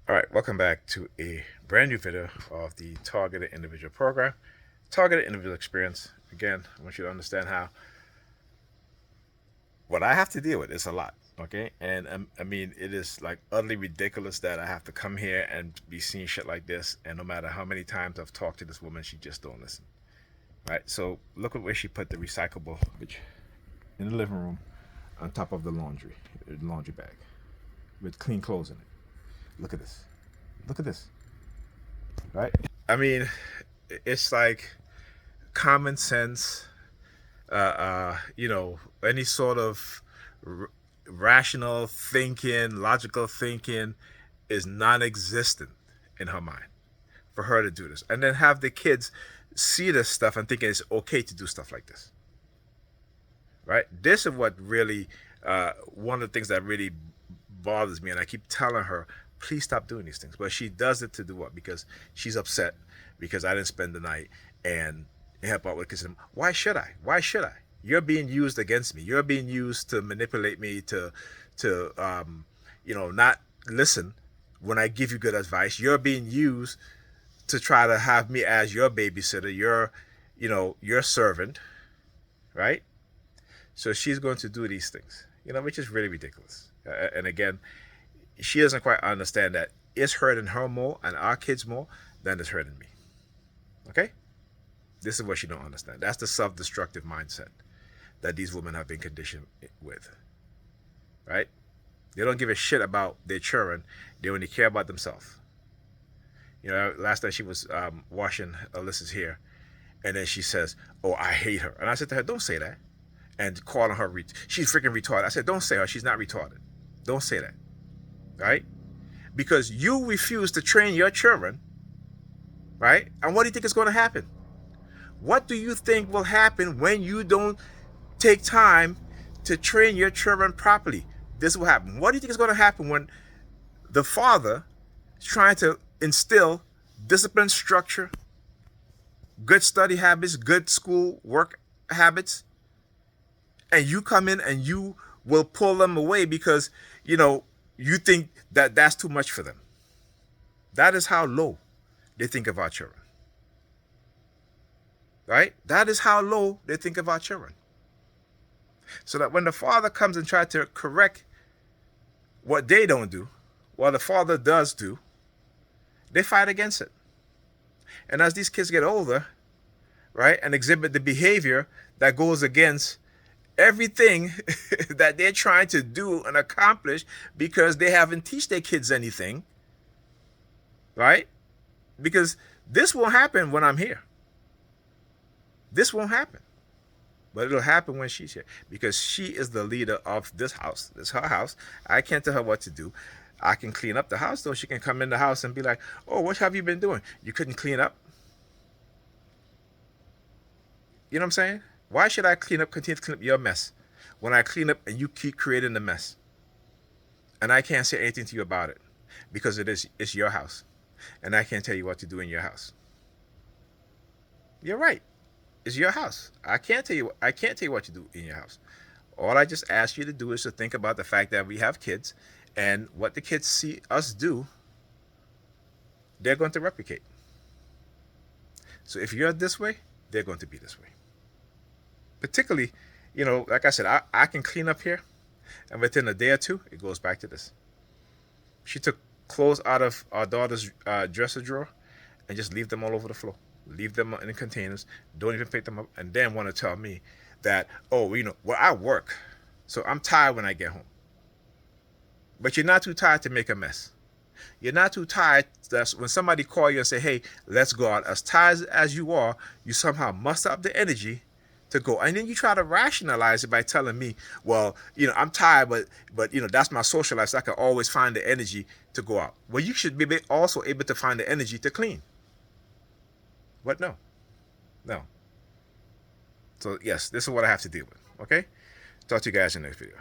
All right, welcome back to a brand new video of the Targeted Individual Program, Targeted Individual Experience. Again, I want you to understand how what I have to deal with is a lot, okay? And I mean, it is like utterly ridiculous that I have to come here and be seeing shit like this. And no matter how many times I've talked to this woman, she just don't listen, right? So look at where she put the recyclable garbage in the living room on top of the laundry bag with clean clothes in it. Look at this. Look at this. Right? I mean, it's like common sense, any sort of rational thinking, logical thinking is non existent in her mind for her to do this. And then have the kids see this stuff and thinking it's okay to do stuff like this. Right? This is what really, one of the things that really bothers me. And I keep telling her, please stop doing these things. But she does it to do what? Because she's upset because I didn't spend the night and help out with kids. Why should I? Why should I? You're being used against me. You're being used to manipulate me to not listen when I give you good advice. You're being used to try to have me as your babysitter, your servant, right? So she's going to do these things, which is really ridiculous. And again, she doesn't quite understand that it's hurting her more and our kids more than it's hurting me. Okay? This is what she don't understand. That's the self-destructive mindset that these women have been conditioned with. Right? They don't give a shit about their children. They only care about themselves. Last night she was washing Alyssa's hair, and then she says, "Oh, I hate her." And I said to her, "Don't say that." And calling her, she's freaking retarded. I said, "Don't say her. She's not retarded. Don't say that." Right? Because you refuse to train your children, right? And what do you think is going to happen? What do you think will happen when you don't take time to train your children properly? This will happen. What do you think is going to happen when the father is trying to instill discipline, structure, good study habits, good school work habits, and you come in and you will pull them away because, you think that that's too much for them? That is how low they think of our children. Right? That is how low they think of our children. So that when the father comes and tries to correct what they don't do, what the father does do, they fight against it. And as these kids get older, right, and exhibit the behavior that goes against everything that they're trying to do and accomplish because they haven't teach their kids anything, right? Because this won't happen when I'm here. This won't happen. But it'll happen when she's here because she is the leader of this house. This is her house. I can't tell her what to do. I can clean up the house, though. She can come in the house and be like, "Oh, what have you been doing? You couldn't clean up?" You know what I'm saying? Why should I continue to clean up your mess when I clean up and you keep creating the mess? And I can't say anything to you about it because it's your house. And I can't tell you what to do in your house. You're right. It's your house. I can't tell you what to do in your house. All I just ask you to do is to think about the fact that we have kids and what the kids see us do, they're going to replicate. So if you're this way, they're going to be this way. Particularly, like I said, I can clean up here, and within a day or two, it goes back to this. She took clothes out of our daughter's dresser drawer and just leave them all over the floor. Leave them in the containers, don't even pick them up, and then want to tell me that, "Oh, I work, so I'm tired when I get home." But you're not too tired to make a mess. You're not too tired that when somebody call you and say, "Hey, let's go out," as tired as you are, you somehow muster up the energy to go. And then you try to rationalize it by telling me, "Well, I'm tired, but that's my social life, so I can always find the energy to go out." Well, you should be also able to find the energy to clean. But no. So yes, this is what I have to deal with. Okay? Talk to you guys in the next video.